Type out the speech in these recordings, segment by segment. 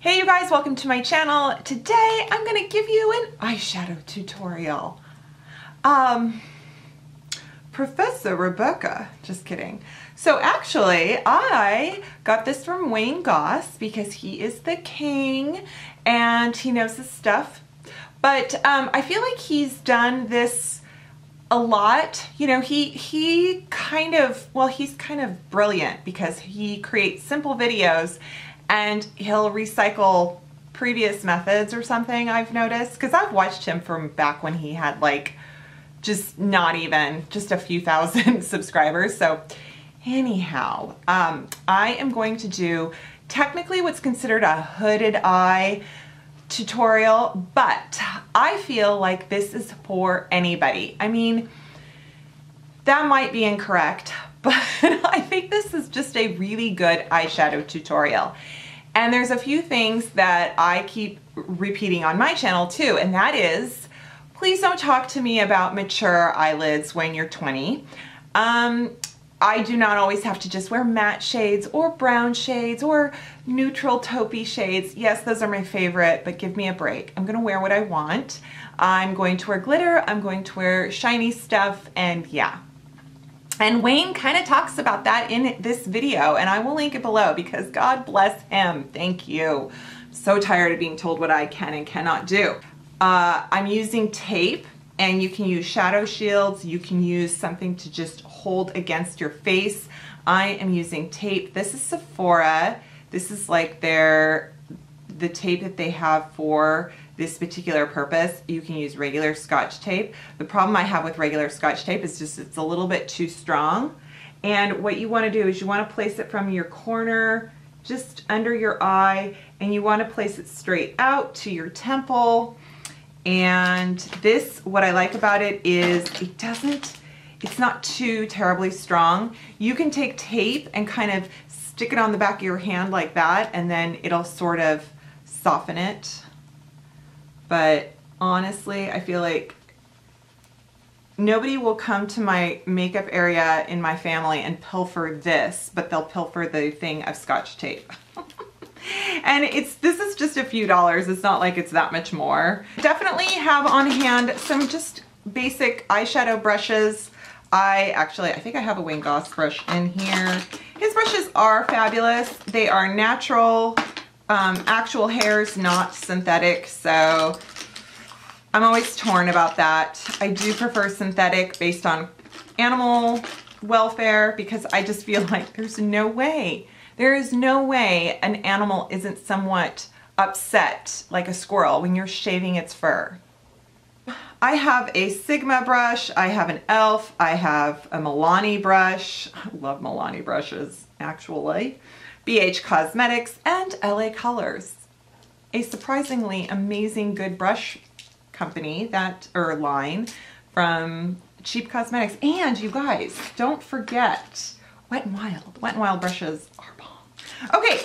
Hey you guys, welcome to my channel. Today I'm going to give you an eyeshadow tutorial. Professor Rebecca, just kidding. So actually I got this from Wayne Goss because he is the king and he knows his stuff. But I feel like he's done this a lot. You know, he's kind of brilliant because he creates simple videos and he'll recycle previous methods or something, I've noticed, because I've watched him from back when he had like just a few thousand subscribers. So anyhow, I am going to do technically what's considered a hooded eye tutorial, but I feel like this is for anybody. I mean, that might be incorrect, but I think this is just a really good eyeshadow tutorial. And there's a few things that I keep repeating on my channel too, and that is, please don't talk to me about mature eyelids when you're 20. I do not always have to just wear matte shades or brown shades or neutral taupey shades. Yes, those are my favorite, but give me a break. I'm gonna wear what I want. I'm going to wear glitter, I'm going to wear shiny stuff, and yeah. And Wayne kind of talks about that in this video, and I will link it below because God bless him. Thank you. I'm so tired of being told what I can and cannot do. I'm using tape, and you can use shadow shields. You can use something to just hold against your face. I am using tape. This is Sephora. This is like the tape that they have for this particular purpose. You can use regular Scotch tape. The problem I have with regular Scotch tape is just it's a little bit too strong. And what you want to do is you want to place it from your corner just under your eye, and you want to place it straight out to your temple. And this, what I like about it is it's not too terribly strong. You can take tape and kind of stick it on the back of your hand like that, and then it'll sort of soften it. But honestly, I feel like nobody will come to my makeup area in my family and pilfer this, but they'll pilfer the thing of Scotch tape. And this is just a few dollars. It's not like it's that much more. Definitely have on hand some just basic eyeshadow brushes. I think I have a Wayne Goss brush in here. His brushes are fabulous. They are natural, actual hairs, not synthetic, so I'm always torn about that. I do prefer synthetic based on animal welfare because I just feel like there is no way an animal isn't somewhat upset like a squirrel when you're shaving its fur. I have a Sigma brush, I have an e.l.f., I have a Milani brush. I love Milani brushes, actually. BH Cosmetics, and LA Colors. A surprisingly amazing good brush company line from Cheap Cosmetics. And you guys, don't forget Wet n Wild. Wet n Wild brushes are bomb. Okay,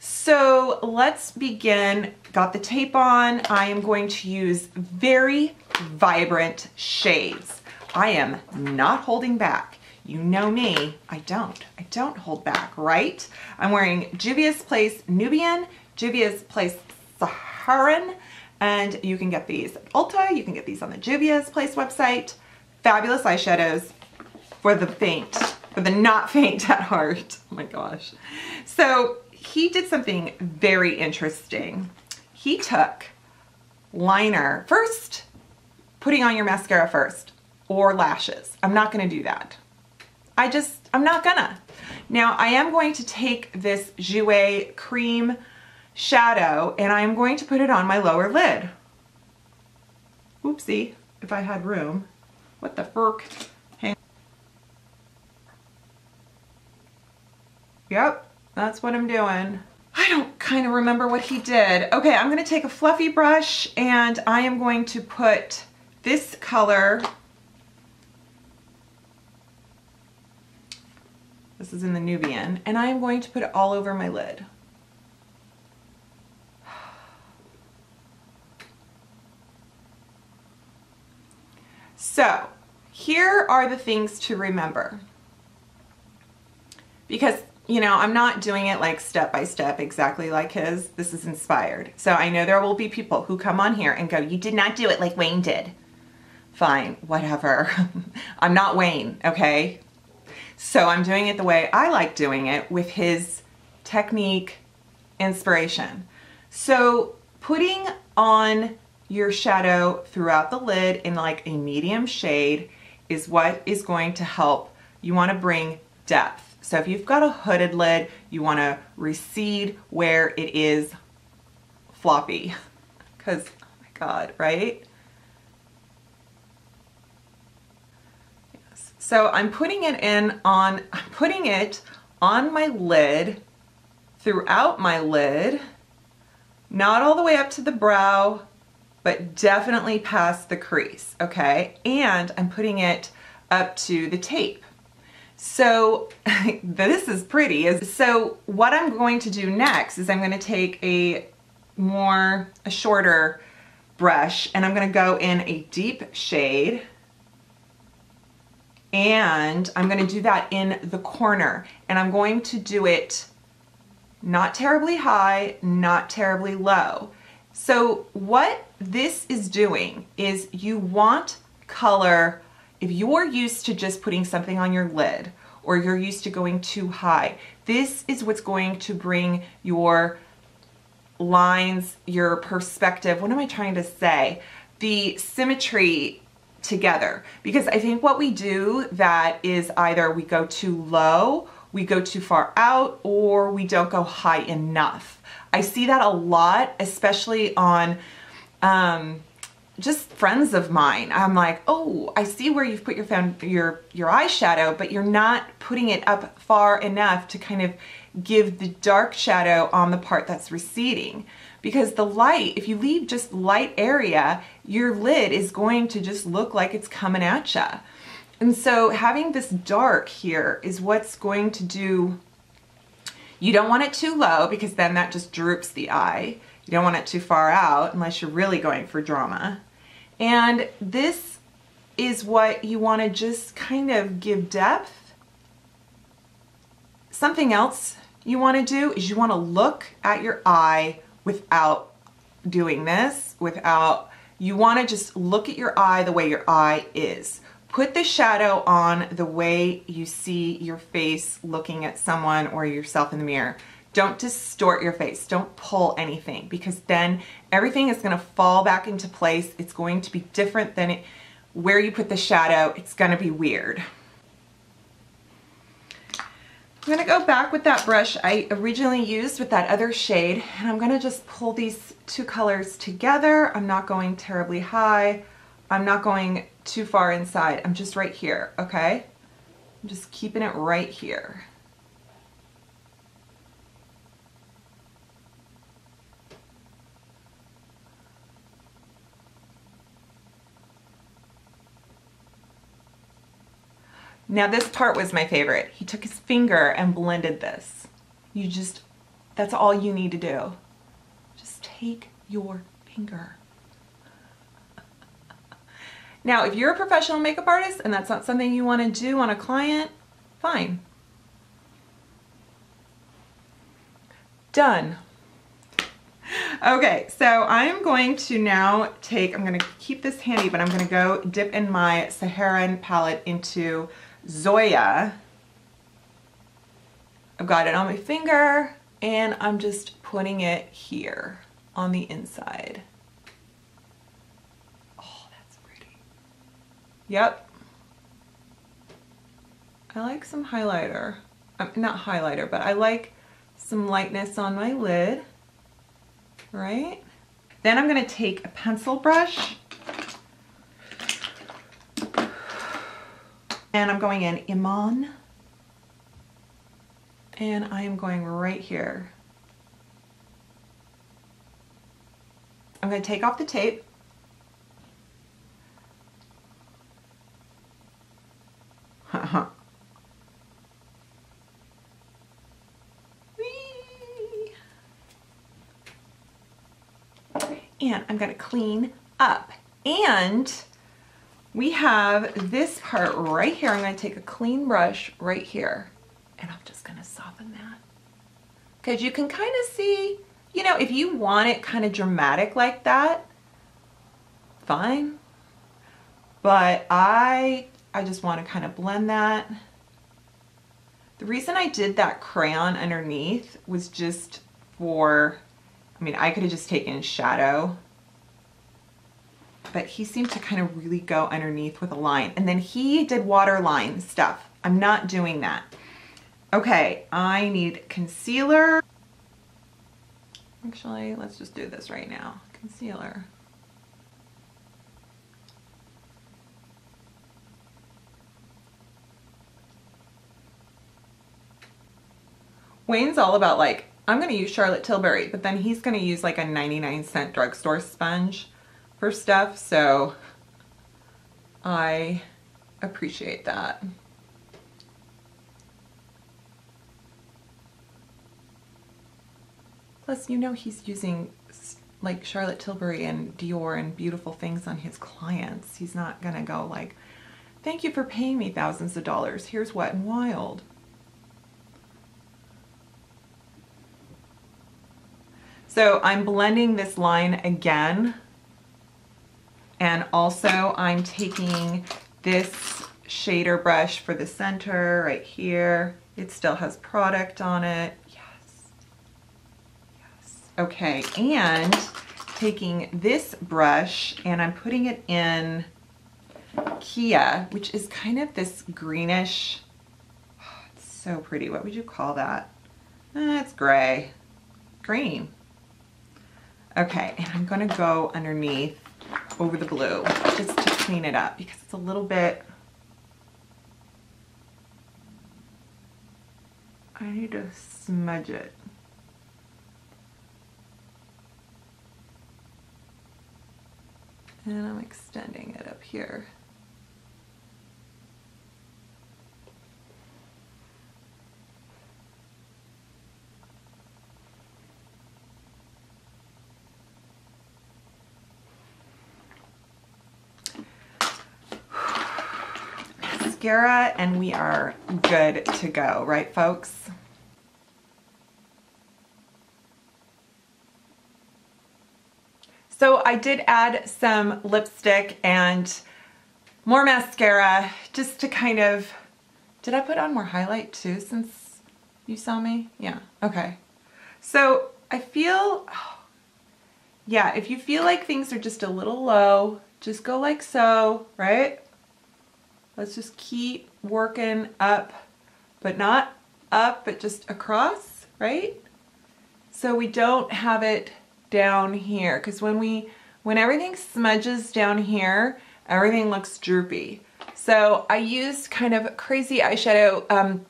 so let's begin. Got the tape on. I am going to use very vibrant shades. I am not holding back. You know me, I don't hold back, right? I'm wearing Juvia's Place Nubian, Juvia's Place Saharan, and you can get these at Ulta, you can get these on the Juvia's Place website. Fabulous eyeshadows for the faint, for the not faint at heart. Oh my gosh. So he did something very interesting. He took liner first, putting on your mascara first, or lashes. I'm not gonna do that. I'm not gonna. Now I am going to take this Jouer cream shadow and I am going to put it on my lower lid. Oopsie, if I had room. What the frick? Hang. Yep, that's what I'm doing. I don't kind of remember what he did. Okay, I'm gonna take a fluffy brush and I am going to put this color. This is in the Nubian, and I am going to put it all over my lid. So, here are the things to remember. Because you know, I'm not doing it like step by step exactly like his. This is inspired. So I know there will be people who come on here and go, you did not do it like Wayne did. Fine, whatever. I'm not Wayne, okay? So I'm doing it the way I like doing it with his technique inspiration. So putting on your shadow throughout the lid in like a medium shade is what is going to help. You want to bring depth. So if you've got a hooded lid, you want to recede where it is floppy. Because, oh my God, right? Yes. So I'm putting it on my lid, throughout my lid, not all the way up to the brow, but definitely past the crease, okay? And I'm putting it up to the tape. So this is pretty. So what I'm going to do next is I'm going to take a shorter brush, and I'm going to go in a deep shade, and I'm going to do that in the corner, and I'm going to do it not terribly high, not terribly low. So what this is doing is you want color. If you're used to just putting something on your lid, or you're used to going too high, this is what's going to bring your lines, your perspective, what am I trying to say? The symmetry together. Because I think what we do that is either we go too low, we go too far out, or we don't go high enough. I see that a lot, especially on just friends of mine. I'm like, oh, I see where you've put your eyeshadow, but you're not putting it up far enough to kind of give the dark shadow on the part that's receding. Because the light, if you leave just light area, your lid is going to just look like it's coming at you. And so having this dark here is what's going to do, you don't want it too low because then that just droops the eye. You don't want it too far out unless you're really going for drama. And this is what you want to just kind of give depth. Something else you want to do is you want to look at your eye without doing this, you want to just look at your eye the way your eye is. Put the shadow on the way you see your face looking at someone or yourself in the mirror. Don't distort your face. Don't pull anything, because then everything is going to fall back into place. It's going to be different than where you put the shadow. It's going to be weird. I'm going to go back with that brush I originally used with that other shade, and I'm going to just pull these two colors together. I'm not going terribly high. I'm not going too far inside. I'm just right here, okay? I'm just keeping it right here. Now this part was my favorite. He took his finger and blended this. That's all you need to do. Just take your finger. Now, if you're a professional makeup artist and that's not something you want to do on a client, fine. Done. Okay, so I'm going to now I'm going to keep this handy, but I'm going to go dip in my Saharan palette into Zoya. I've got it on my finger and I'm just putting it here on the inside. Oh, that's pretty. Yep. I like some highlighter. Not highlighter, but I like some lightness on my lid, right? Then I'm going to take a pencil brush and I'm going in Iman, and I am going right here. I'm going to take off the tape. And I'm going to clean up. And we have this part right here. I'm going to take a clean brush right here. And I'm just gonna soften that. Because you can kind of see, you know, if you want it kind of dramatic like that, fine. But I just want to kind of blend that. The reason I did that crayon underneath was just for, I mean, I could have just taken shadow, but he seemed to kind of really go underneath with a line. And then he did waterline stuff. I'm not doing that. Okay, I need concealer. Actually, let's just do this right now. Concealer. Wayne's all about like, I'm gonna use Charlotte Tilbury, but then he's gonna use like a 99-cent drugstore sponge for stuff, so I appreciate that. Plus, you know, he's using like Charlotte Tilbury and Dior and beautiful things on his clients. He's not gonna go like, thank you for paying me thousands of dollars. Here's Wet n Wild. So I'm blending this line again. And also I'm taking this shader brush for the center right here. It still has product on it. Yes. Yes. Okay, and taking this brush and I'm putting it in Kia, which is kind of this greenish, oh, it's so pretty. What would you call that? It's gray, green. Okay, and I'm gonna go underneath over the blue just to clean it up because it's a little bit, I need to smudge it. And I'm extending it up here. Mascara, and we are good to go, right folks? So I did add some lipstick and more mascara just to kind of, did I put on more highlight too since you saw me? Yeah, okay. So I feel, yeah, if you feel like things are just a little low, just go like so, right? Let's just keep working up, but not up, but just across, right? So we don't have it down here, because when everything smudges down here, everything looks droopy. So I used kind of crazy eyeshadow,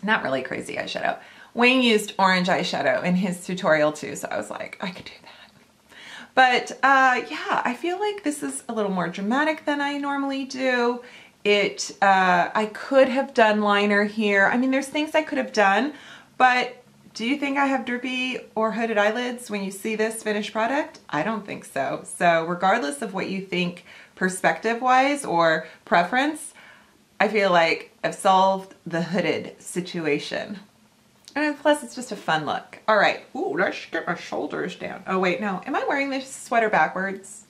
not really crazy eyeshadow. Wayne used orange eyeshadow in his tutorial too, so I was like, I could do that. But yeah, I feel like this is a little more dramatic than I normally do. I could have done liner here. I mean, there's things I could have done, but do you think I have droopy or hooded eyelids when you see this finished product? I don't think so. So regardless of what you think perspective-wise or preference, I feel like I've solved the hooded situation. And plus, it's just a fun look. All right. Ooh, let's get my shoulders down. Oh, wait, no. Am I wearing this sweater backwards?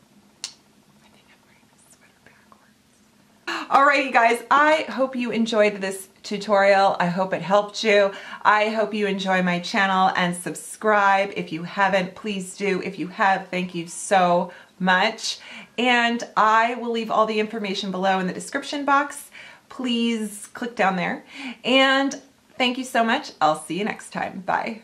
Alrighty guys, I hope you enjoyed this tutorial. I hope it helped you. I hope you enjoy my channel and subscribe. If you haven't, please do. If you have, thank you so much. And I will leave all the information below in the description box. Please click down there. And thank you so much. I'll see you next time. Bye.